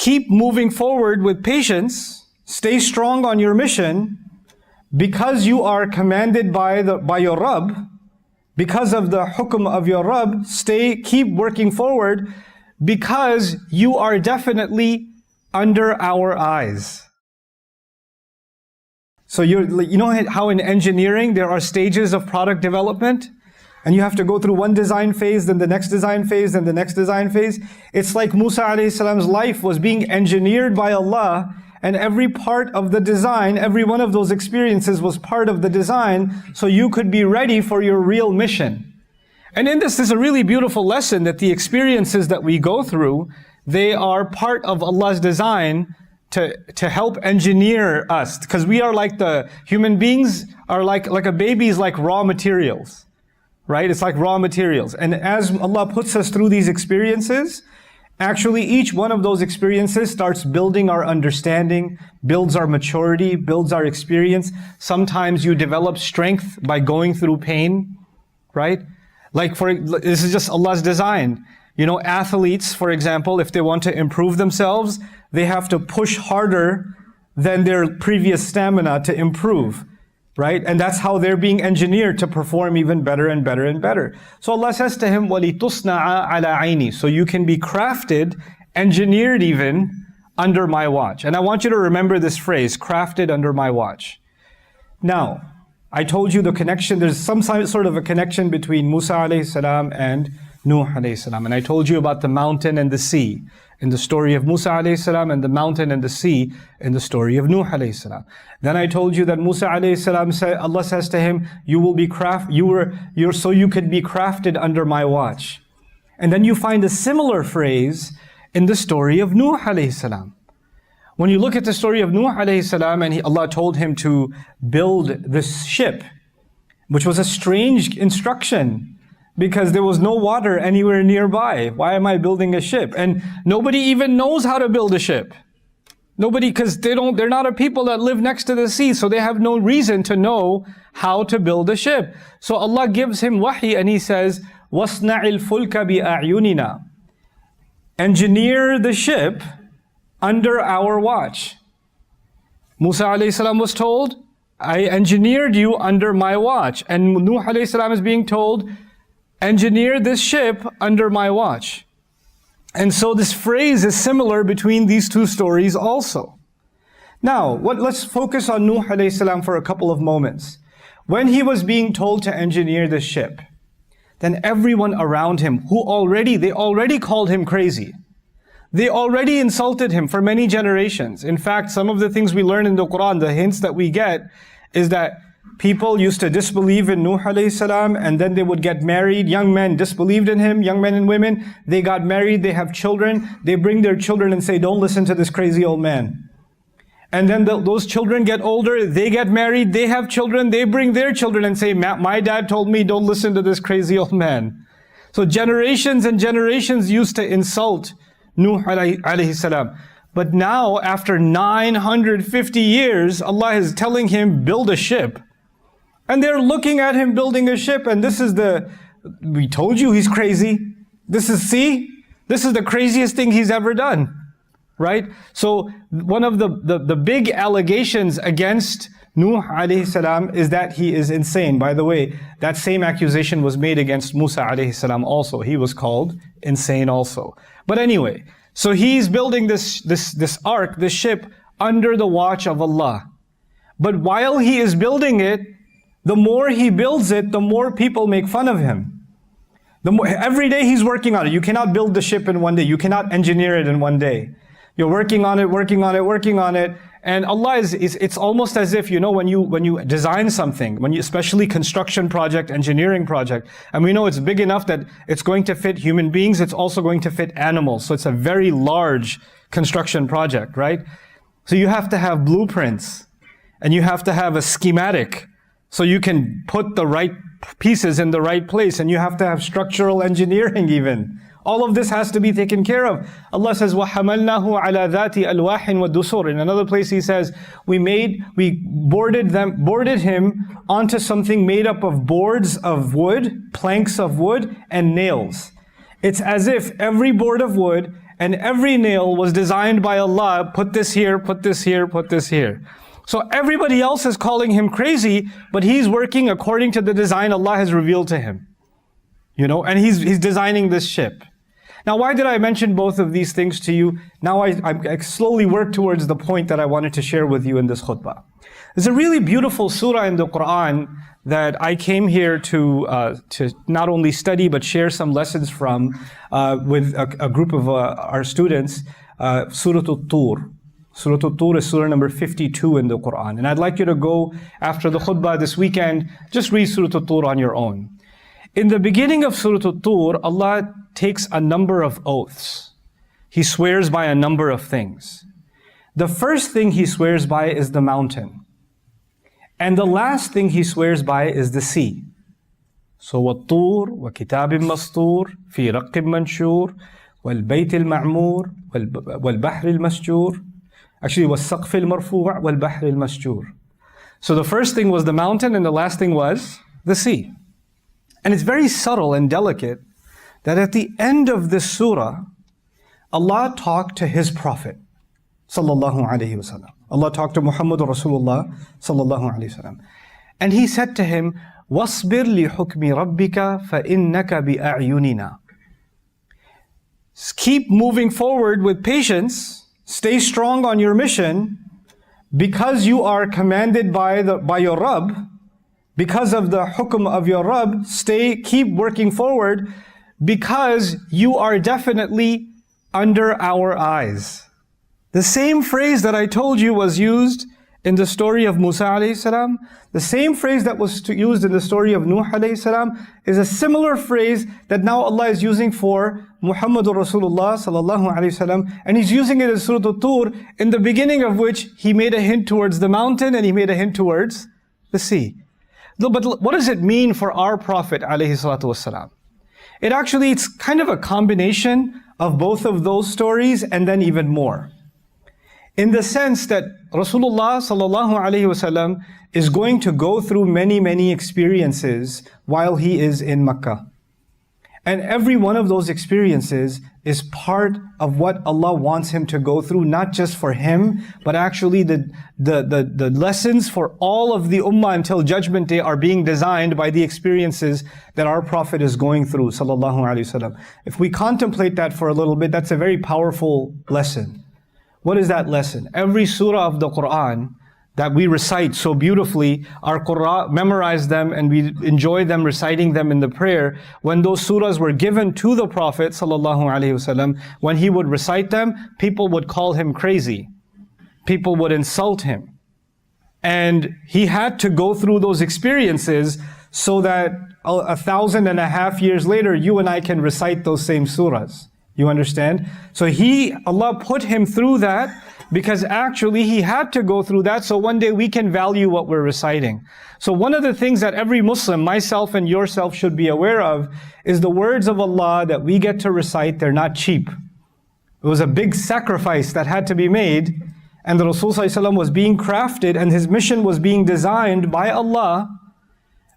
keep moving forward with patience, stay strong on your mission, because you are commanded by your Rabb, because of the hukum of your Rabb, keep working forward, because you are definitely under our eyes. So you know how in engineering there are stages of product development? And you have to go through one design phase, then the next design phase, then the next design phase. It's like Musa alayhi salam's life was being engineered by Allah, and every part of the design, every one of those experiences was part of the design, so you could be ready for your real mission. And in this is a really beautiful lesson that the experiences that we go through, they are part of Allah's design to help engineer us. Because we are like human beings are like a baby's like raw materials. Right? It's like raw materials. And as Allah puts us through these experiences, actually each one of those experiences starts building our understanding, builds our maturity, builds our experience. Sometimes you develop strength by going through pain, right? This is just Allah's design. You know, athletes, for example, if they want to improve themselves, they have to push harder than their previous stamina to improve. Right? And that's how they're being engineered to perform even better and better and better. So Allah says to him, وَلِتُصْنَعَ عَلَى عَيْنِي. So you can be crafted, engineered even, under my watch. And I want you to remember this phrase, crafted under my watch. Now, I told you the connection, there's some sort of a connection between Musa alayhi salam and Nuh alayhi salam. And I told you about the mountain and the sea in the story of Musa alayhi salam, and the mountain and the sea in the story of Nuh alayhi salam. Then I told you that Musa alayhi salam said, Allah says to him, you will be so you could be crafted under my watch. And then you find a similar phrase in the story of Nuh alayhi salam. When you look at the story of Nuh alayhi salam, and Allah told him to build this ship, which was a strange instruction, because there was no water anywhere nearby. Why am I building a ship? And nobody even knows how to build a ship. Nobody, because they're not a people that live next to the sea, so they have no reason to know how to build a ship. So Allah gives him wahi and He says, وَاصْنَعِ الْفُلْكَ بِأَعْيُنِنَا. Engineer the ship under our watch. Musa alayhi salam was told, I engineered you under my watch. And Nuh alayhi salam is being told, engineer this ship under my watch. And so this phrase is similar between these two stories also. Now, let's focus on Nuh alayhi salam for a couple of moments. When he was being told to engineer this ship, then everyone around him, they already called him crazy. They already insulted him for many generations. In fact, some of the things we learn in the Quran, the hints that we get, is that people used to disbelieve in Nuh alayhi salam, and then they would get married. Young men disbelieved in him, young men and women. They got married, they have children. They bring their children and say, don't listen to this crazy old man. And then those children get older, they get married, they have children. They bring their children and say, my dad told me, don't listen to this crazy old man. So generations and generations used to insult Nuh alayhi salam. But now, after 950 years, Allah is telling him, build a ship. And they're looking at him building a ship, and we told you he's crazy. This is the craziest thing he's ever done. Right? So one of the big allegations against Nuh alayhi salam is that he is insane. By the way, that same accusation was made against Musa alayhi salam also. He was called insane also. But anyway, so he's building this ark, this ship, under the watch of Allah. But while he is building it, the more he builds it, the more people make fun of him. Every day he's working on it. You cannot build the ship in one day. You cannot engineer it in one day. You're working on it. And Allah it's almost as if, when you design something, especially construction project, engineering project, and we know it's big enough that it's going to fit human beings, it's also going to fit animals. So it's a very large construction project, right? So you have to have blueprints, and you have to have a schematic, so you can put the right pieces in the right place, and you have to have structural engineering even. All of this has to be taken care of. Allah says, وَحَمَلْنَاهُ عَلَى ذَاتِ أَلْوَاحٍ وَدُسُورٍ. In another place He says, we boarded him onto something made up of boards of wood, planks of wood, and nails. It's as if every board of wood and every nail was designed by Allah, put this here, put this here, put this here. So everybody else is calling him crazy, but he's working according to the design Allah has revealed to him. And he's designing this ship. Now, why did I mention both of these things to you? Now I slowly work towards the point that I wanted to share with you in this khutbah. There's a really beautiful surah in the Quran that I came here to not only study but share some lessons from with a group of our students, Surah Al-Tur. Surah Al-Tur is surah number 52 in the Quran. And I'd like you to go after the khutbah this weekend, just read Surah Al-Tur on your own. In the beginning of Surah Al-Tur, Allah takes a number of oaths. He swears by a number of things. The first thing he swears by is the mountain. And the last thing he swears by is the sea. So, وَالطُّورِ وَكِتَابٍ مَسْطُورٍ فِي رَقٍّ مَنْشُورٍ وَالْبَيْتِ الْمَعْمُورِ وَالْبَحْرِ الْمَسْجُورِ. Actually, وَالسَّقْفِ الْمَرْفُوعِ وَالْبَحْرِ الْمَسْجُورِ. So the first thing was the mountain and the last thing was the sea. And it's very subtle and delicate that at the end of this surah, Allah talked to His Prophet, sallallahu alaihi wasallam. Allah talked to Muhammad Rasulullah, sallallahu alaihi wasallam. And He said to him, وَاصْبِرْ لِحُكْمِ رَبِّكَ فَإِنَّكَ بِأَعْيُنِنَا. Keep moving forward with patience, stay strong on your mission, because you are commanded by your Rabb, because of the hukm of your Rabb, keep working forward, because you are definitely under our eyes. The same phrase that I told you was used in the story of Musa alayhi salam, the same phrase that was used in the story of Nuh alayhi salam, is a similar phrase that now Allah is using for Muhammadur Rasulullah sallallahu alayhi wasallam, and He's using it in Surah Al-Tur, in the beginning of which He made a hint towards the mountain and He made a hint towards the sea. But what does it mean for our Prophet alayhi salatu wasalam? It's kind of a combination of both of those stories and then even more. In the sense that Rasulullah sallallahu alaihi wasallam is going to go through many, many experiences while he is in Makkah. And every one of those experiences is part of what Allah wants him to go through, not just for him, but actually the lessons for all of the ummah until Judgment Day are being designed by the experiences that our Prophet is going through, sallallahu alaihi wasallam. If we contemplate that for a little bit, that's a very powerful lesson. What is that lesson? Every surah of the Quran that we recite so beautifully, our Qur'an, memorize them and we enjoy them, reciting them in the prayer. When those surahs were given to the Prophet sallallahu alaihi wasallam, when he would recite them, people would call him crazy. People would insult him. And he had to go through those experiences so that 1,500 years later, you and I can recite those same surahs. You understand? So Allah put him through that because actually he had to go through that so one day we can value what we're reciting. So one of the things that every Muslim, myself and yourself, should be aware of is the words of Allah that we get to recite. They're not cheap. It was a big sacrifice that had to be made, and the Rasul ﷺ was being crafted and his mission was being designed by Allah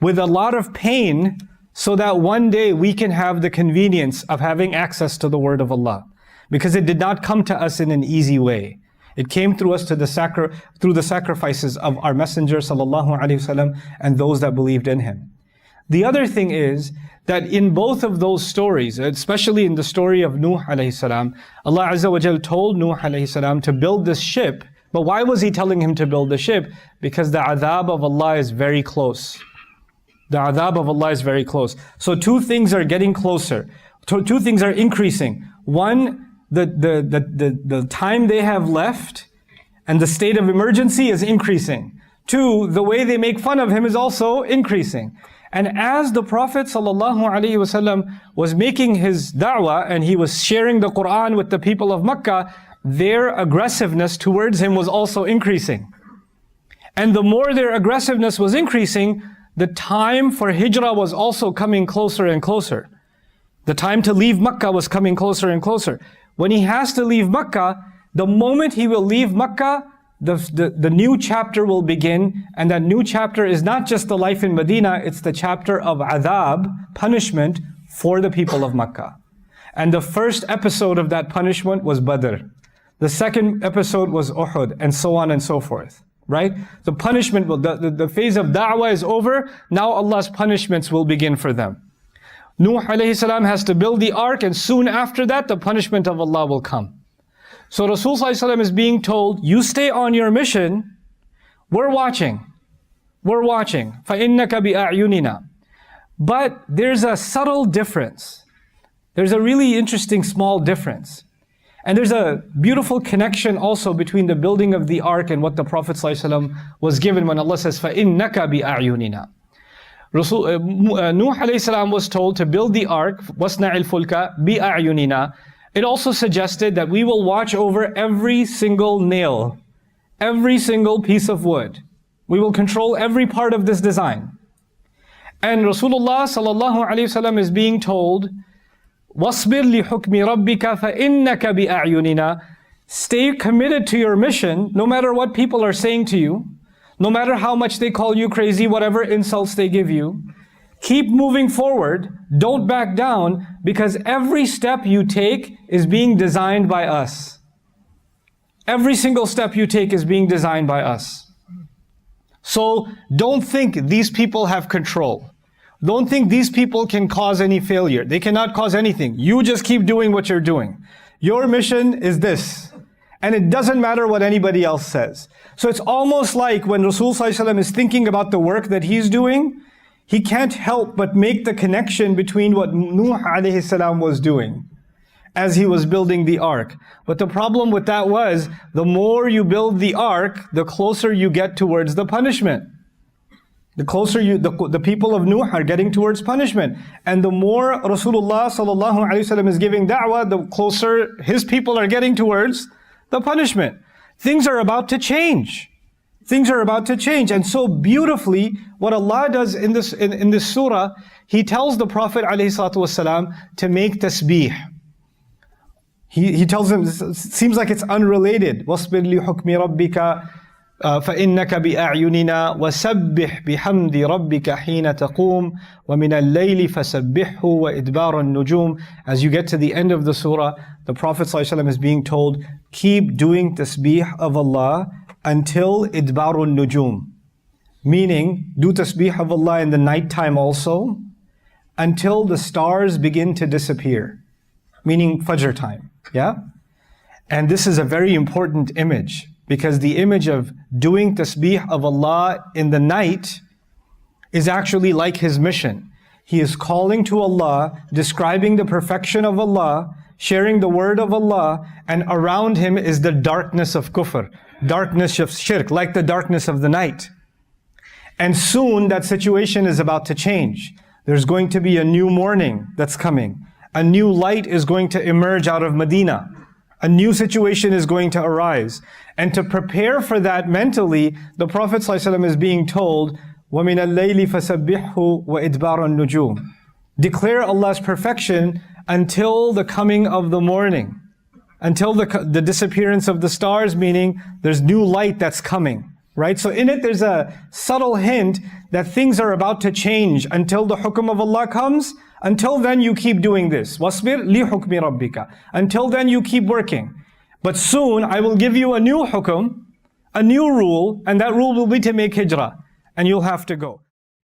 with a lot of pain, so that one day we can have the convenience of having access to the word of Allah. Because it did not come to us in an easy way. It came through us through the sacrifices of our Messenger sallallahu alaihi wasallam and those that believed in him. The other thing is that in both of those stories, especially in the story of Nuh alayhi salam, Allah Azza wa Jal told Nuh alayhi salam to build this ship. But why was He telling him to build the ship? Because the adhab of Allah is very close. The adhab of Allah is very close. So two things are getting closer. Two things are increasing. One, the time they have left and the state of emergency is increasing. Two, the way they make fun of him is also increasing. And as the Prophet ﷺ was making his da'wah and he was sharing the Quran with the people of Makkah, their aggressiveness towards him was also increasing. And the more their aggressiveness was increasing, the time for hijrah was also coming closer and closer. The time to leave Makkah was coming closer and closer. When he has to leave Makkah, the moment he will leave Makkah, the new chapter will begin, and that new chapter is not just the life in Medina, it's the chapter of adhab, punishment for the people of Makkah. And the first episode of that punishment was Badr. The second episode was Uhud, and so on and so forth. Right? The punishment, the phase of da'wah is over. Now Allah's punishments will begin for them. Nuh alayhi salam has to build the ark, and soon after that, the punishment of Allah will come. So Rasul sallallahu alaihi wasallam is being told, you stay on your mission. We're watching. We're watching. فَإِنَّكَ بِأَعْيُنِنَا. But there's a subtle difference. There's a really interesting small difference. And there's a beautiful connection also between the building of the ark and what the Prophet ﷺ was given when Allah says, فَإِنَّكَ بِأَعْيُنِنَا. Nuh alayhi salam was told to build the ark, وَاسْنَعِ الْفُلْكَ بِأَعْيُنِنَا. It also suggested that we will watch over every single nail, every single piece of wood. We will control every part of this design. And Rasulullah sallallahu alayhi wasallam is being told, وَاصْبِرْ لِحُكْمِ رَبِّكَ فَإِنَّكَ بِأَعْيُنِنَا. Stay committed to your mission, no matter what people are saying to you, no matter how much they call you crazy, whatever insults they give you. Keep moving forward, don't back down, because every step you take is being designed by us. Every single step you take is being designed by us. So don't think these people have control. Don't think these people can cause any failure. They cannot cause anything. You just keep doing what you're doing. Your mission is this. And it doesn't matter what anybody else says. So it's almost like when Rasul sallallahu alaihi wasallam is thinking about the work that he's doing, he can't help but make the connection between what Nuh alayhi salam was doing as he was building the ark. But the problem with that was, the more you build the ark, the closer you get towards the punishment. The closer the people of Nuh are getting towards punishment. And the more Rasulullah sallallahu alaihi wasallam is giving da'wah, the closer his people are getting towards the punishment. Things are about to change. Things are about to change. And so beautifully, what Allah does in this surah, He tells the Prophet ﷺ to make tasbih. He tells him, it seems like it's unrelated. وَاصْبِرْ لِحُكْمِ رَبِّكَ فَإِنَّكَ بِأَعْيُنِنَا وَسَبِّحْ بِحَمْدِ رَبِّكَ حِينَ تَقُومُ وَمِنَ اللَّيْلِ فَسَبِّحْهُ وَإِدْبَارَ النُّجُومِ. As you get to the end of the surah, the Prophet ﷺ is being told, keep doing tasbih of Allah until idbarun nujum. Meaning, do tasbih of Allah in the night time also, until the stars begin to disappear. Meaning Fajr time, yeah? And this is a very important image, because the image of doing tasbih of Allah in the night is actually like his mission. He is calling to Allah, describing the perfection of Allah, sharing the word of Allah, and around him is the darkness of kufr, darkness of shirk, like the darkness of the night. And soon that situation is about to change. There's going to be a new morning that's coming. A new light is going to emerge out of Medina. A new situation is going to arise. And to prepare for that mentally, the Prophet ﷺ is being told, وَمِنَ اللَّيْلِ فَسَبِّحْهُ وَإِدْبَارَ النُّجُومِ. Declare Allah's perfection until the coming of the morning. Until the disappearance of the stars, meaning there's new light that's coming. Right? So in it there's a subtle hint that things are about to change until the hukum of Allah comes. Until then you keep doing this. وَاصْبِرْ لِحُكْمِ رَبِّكَ. Until then you keep working. But soon I will give you a new hukum, a new rule, and that rule will be to make hijrah. And you'll have to go.